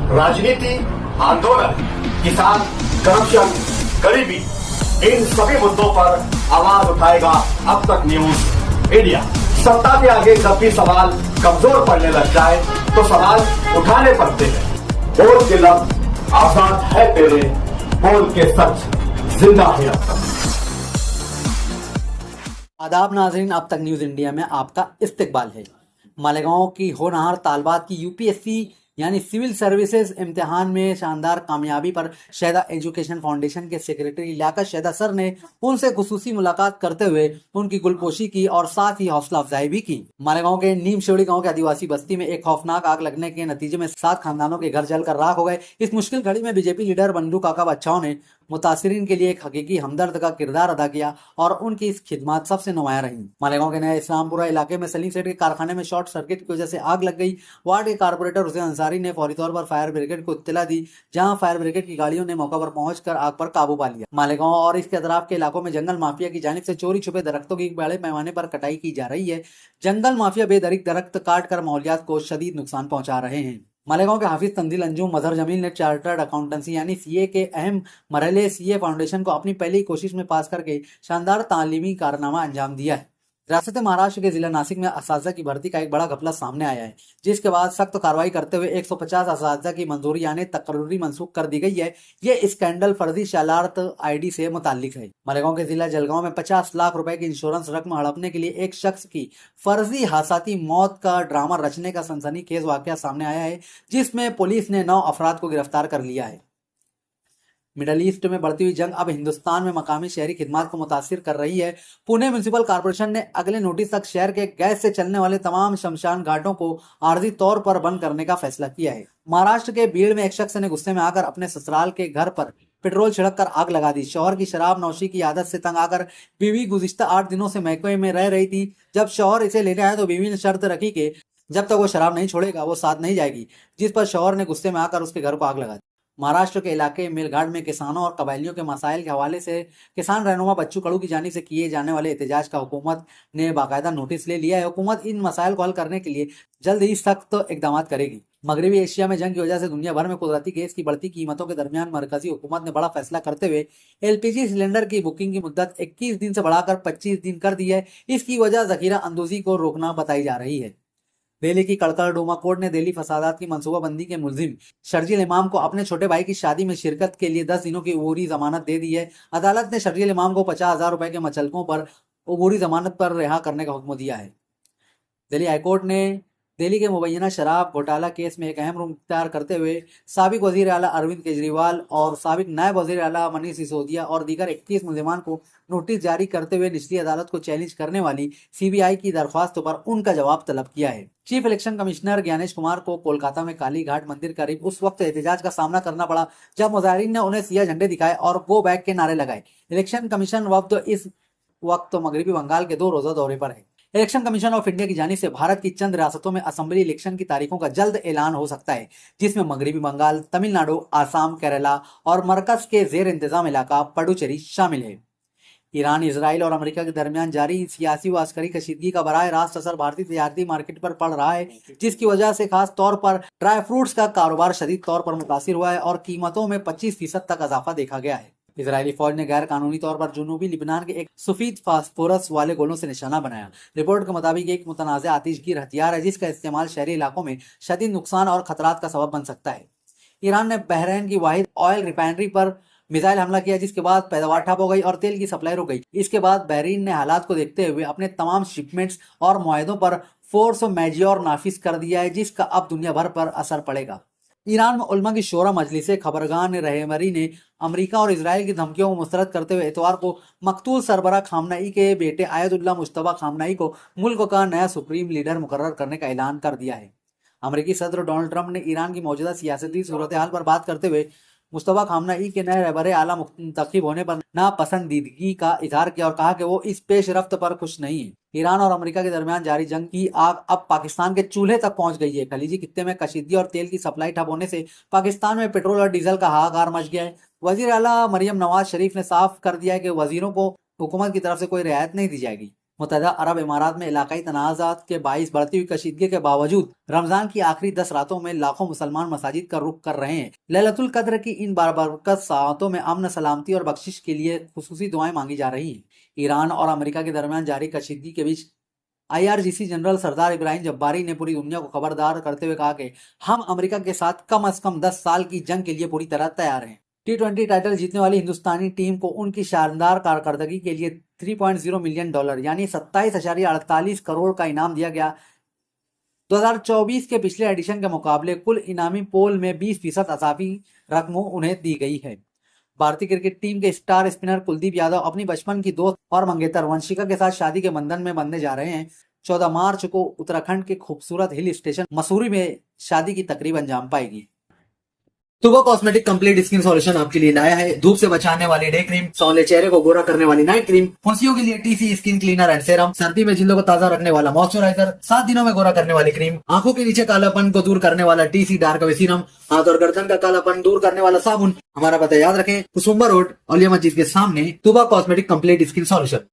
राजनीति, आंदोलन, किसान, करप्शन, गरीबी, इन सभी मुद्दों पर आवाज उठाएगा अब तक न्यूज इंडिया। सत्ता के आगे जब भी सवाल कमजोर पड़ने लग जाए तो सवाल उठाने पड़ते हैं। बोल के लफ्ज आजाद है तेरे, बोल के सच जिंदा है अब तक। आदाब नाजरीन, अब तक न्यूज इंडिया में आपका इस्तकबाल है। मालेगांव की होनहार तालबात की यूपीएससी यानी सिविल सर्विसेज इम्तिहान में शानदार कामयाबी पर शहदा एजुकेशन फाउंडेशन के सेक्रेटरी लियाकत शहदा सर ने उनसे खुसूसी मुलाकात करते हुए उनकी गुलपोशी की और साथ ही हौसला अफजाई भी की। मालेगांव के नीम शेवड़ी गांव के आदिवासी बस्ती में एक खौफनाक आग लगने के नतीजे में 7 खानदानों के घर जलकर राख हो गए। इस मुश्किल घड़ी में बीजेपी लीडर बंडू काका बच्चाओं ने मुतासिरीन के लिए एक हकीकी हमदर्द का किरदार अदा किया और उनकी इस खिदमत सबसे नुमाया रही। मालेगांव के नए इस्लामपुरा इलाके में सलीम सेठ के कारखाने में शॉर्ट सर्किट की वजह से आग लग गई। वार्ड के कारपोरेटर हुसैन अंसारी ने फौरी तौर पर फायर ब्रिगेड को इत्तला दी, जहां फायर ब्रिगेड की गाड़ियों ने मौका पर पहुंचकर आग पर काबू पा लिया। मालेगांव और इसके अतराफ के इलाकों में जंगल माफिया की जानिब से चोरी छुपे दरख्तों की बड़े पैमाने पर कटाई की जा रही है। जंगल माफिया बेदरीक दरख्त काट कर माहौलियात को शदीद नुकसान पहुंचा रहे हैं। मालेगांव के हाफिज तंजील अंजुम मजहर जमील ने चार्टर्ड अकाउंटेंसी यानी सीए के अहम मरहले सीए फाउंडेशन को अपनी पहली कोशिश में पास करके शानदार तालीमी कारनामा अंजाम दिया है। रियासत महाराष्ट्र के जिला नासिक में असातिज़ा की भर्ती का एक बड़ा घपला सामने आया है, जिसके बाद सख्त कार्रवाई करते हुए 150 असातिज़ा की मंजूरी यानी तकर्री मनसूख कर दी गई है। ये स्कैंडल फर्जी शालार्त आईडी से मुताल्लिक है। मालेगांव के जिला जलगांव में 50 लाख रुपए की इंश्योरेंस रकम हड़पने के लिए एक शख्स की फर्जी हादसाती मौत का ड्रामा रचने का सनसनीखेज वाकया सामने आया है, जिसमें पुलिस ने 9 अफराद को गिरफ्तार कर लिया है। मिडल ईस्ट में बढ़ती हुई जंग अब हिंदुस्तान में मकामी शहरी खिदमत को मुतासिर कर रही है। पुणे म्यूनिसिपल कॉर्पोरेशन ने अगले नोटिस तक शहर के गैस से चलने वाले तमाम शमशान घाटों को आर्जी तौर पर बंद करने का फैसला किया है। महाराष्ट्र के बीड़ में एक शख्स ने गुस्से में आकर अपने ससुराल के घर पर पेट्रोल छिड़क कर आग लगा दी। शौहर की शराब नौशी की आदत से तंग आकर बीवी गुज़िश्ता 8 दिनों से महकमे में रह रही थी। जब शौहर इसे लेने आया तो बीवी ने शर्त रखी कि जब तक वो शराब नहीं छोड़ेगा वो साथ नहीं जाएगी, जिस पर शौहर ने गुस्से में आकर उसके घर को आग लगा दी। महाराष्ट्र के इलाके मेलघाट में किसानों और कबायलियों के मसाइल के हवाले से किसान रहनुमा बच्चू कड़ू की जानिब से किए जाने वाले एहतजाज का हुकूमत ने बाकायदा नोटिस ले लिया है। हुकूमत इन मसाइल को हल करने के लिए जल्द ही सख्त इकदाम करेगी। मगरबी एशिया में जंग की वजह से दुनिया भर में कुदरती गैस की बढ़ती कीमतों के दरमियान मरकजी हुकूमत ने बड़ा फैसला करते हुए एलपीजी सिलेंडर की बुकिंग की मुद्दत 21 दिन से बढ़ाकर 25 दिन कर दी है। इसकी वजह जखीरा अंदोजी को रोकना बताई जा रही है। दिल्ली की कड़कड़डूमा कोर्ट ने दिल्ली फसादात की मंसूबाबंदी के मुलजिम शर्जील इमाम को अपने छोटे भाई की शादी में शिरकत के लिए 10 दिनों की अबूरी जमानत दे दी है। अदालत ने शर्जील इमाम को 50,000 रुपए के मचलकों पर अबूरी जमानत पर रिहा करने का हुक्म दिया है। दिल्ली हाईकोर्ट ने दिल्ली के मुबैना शराब घोटाला केस में एक अहम रुख इख्तियार करते हुए साबिक वजीर आला अरविंद केजरीवाल और साबिक नायब वजीर आला मनीष सिसोदिया और दीगर 21 मुलजिमान को नोटिस जारी करते हुए निचली अदालत को चैलेंज करने वाली सीबीआई की दरख्वास्तों पर उनका जवाब तलब किया है। Chief election commissioner Gyanesh Kumar को कोलकाता में काली घाट मंदिर करीब उस वक्त एहतजाज का सामना करना पड़ा जब मुजाहिरीन ने उन्हें सिया झंडे दिखाए और गो बैक के नारे लगाए। इलेक्शन कमीशन वक्त इस वक्त मगरबी बंगाल के 2 रोजा दौरे पर है। इलेक्शन कमीशन ऑफ इंडिया की जानिब से भारत की चंद रियासतों में असेंबली इलेक्शन की तारीखों का जल्द ऐलान हो सकता है, जिसमें मगरबी बंगाल, तमिलनाडु, आसाम, केरला और मरकज के जेर इंतजाम इलाका पुडुचेरी शामिल है। ईरान, इजराइल और अमेरिका के दरमियान जारी सियासी व अस्करी कशीदगी का बराह रास्त असर भारतीय तजारती मार्केट पर पड़ रहा है, जिसकी वजह से खास तौर पर ड्राई फ्रूट्स का कारोबार शदीद तौर पर मुतासिर हुआ है और कीमतों में 25% तक इजाफा देखा गया है। इजरायली फौज ने गैर कानूनी तौर पर जुनूबी लिबनान के एक सफेद फास्फोरस वाले गोलों से निशाना बनाया। रिपोर्ट के मुताबिक एक मुतनाज़ आतिशगीर हथियार है जिसका इस्तेमाल शहरी इलाकों में शदीद नुकसान और खतरात का सबब बन सकता है। ईरान ने बहरीन की वाहिद ऑयल रिफाइनरी पर मिसाइल हमला किया, जिसके बाद पैदावार ठप हो गई और तेल की सप्लाई रुक गई। इसके बाद बहरीन ने हालात को देखते हुए अपने तमाम शिपमेंट्स और मुआहदों पर फोर्स मैजेयोर नाफिज कर दिया है, जिसका अब दुनिया भर पर असर पड़ेगा। ईरान में उलमा की शोरा मजलिस खबरगान रहबरी ने अमेरिका और इजराइल की धमकियों को मुस्तरद करते हुए इतवार को मकतूल सरबरा खामनाई के बेटे आयतुल्लाह मुश्तबा खामनाई को मुल्क का नया सुप्रीम लीडर मुकर्रर करने का ऐलान कर दिया है। अमेरिकी सदर डोनाल्ड ट्रंप ने ईरान की मौजूदा सियासती सूरत हाल पर बात करते हुए मुस्तबा खामनाई के नए रहबर आला मुंतखब होने पर नापसंदीदगी का इजहार किया और कहा कि वो इस पेशरफ्त पर खुश नहीं है। ईरान और अमेरिका के दरमियान जारी जंग की आग अब पाकिस्तान के चूल्हे तक पहुंच गई है। खलीजी खित्ते में कशीदगी और तेल की सप्लाई ठप होने से पाकिस्तान में पेट्रोल और डीजल का हाहाकार मच गया है। वजीर आला मरियम नवाज शरीफ ने साफ कर दिया है कि वजीरों को हुकूमत की तरफ से कोई रियायत नहीं दी जाएगी। मुत्तहदा अरब इमारात में इलाकाई तनाज़ात के बाइस बढ़ती हुई कशीदगी के बावजूद रमजान की आखिरी 10 रातों में लाखों मुसलमान मसाजिद का रुख कर रहे हैं। लैलतुल कद्र की इन बारबरकत सातों में अमन, सलामती और बख्शिश के लिए खुसूसी दुआएं मांगी जा रही हैं। ईरान और अमेरिका के दरमियान जारी कशीदगी के बीच IRGC जनरल सरदार इब्राहिम जब्बारी ने पूरी दुनिया को खबरदार करते हुए कहा कि हम अमेरिका के साथ कम से कम 10 साल की जंग के लिए पूरी तरह तैयार हैं। T20 टाइटल जीतने वाली हिंदुस्तानी टीम को उनकी शानदार कारकर्दगी के लिए $3.0 मिलियन यानी 27.48 करोड़ का इनाम दिया गया। 2024 के पिछले एडिशन के मुकाबले कुल इनामी पोल में 20% अजाफी रकम उन्हें दी गई है। भारतीय क्रिकेट टीम के स्टार स्पिनर कुलदीप यादव अपनी बचपन की दोस्त और मंगेतर वंशिका के साथ शादी के बंधन में बंधने जा रहे हैं। 14 मार्च को उत्तराखंड के खूबसूरत हिल स्टेशन मसूरी में शादी की तकरीब अंजाम पाएगी। तुबा कॉस्मेटिक कंप्लीट स्किन सॉल्यूशन आपके लिए लाया है धूप से बचाने वाली डे क्रीम, सौंदर्य चेहरे को गोरा करने वाली नाइट क्रीम, फुंसियों के लिए TC skin cleaner and serum, सर्दी में जिल्दों को ताजा रखने वाला मॉइस्चराइजर, 7 दिनों में गोरा करने वाली क्रीम, आंखों के नीचे कालापन को दूर करने वाला TC डार्क वे सीरम, हाथ और गर्दन का कालापन दूर करने वाला साबुन। हमारा पता याद रखें, कुसुम्बा रोड, औलिया मस्जिद के सामने, तुबा कॉस्मेटिक कंप्लीट स्किन सॉल्यूशन।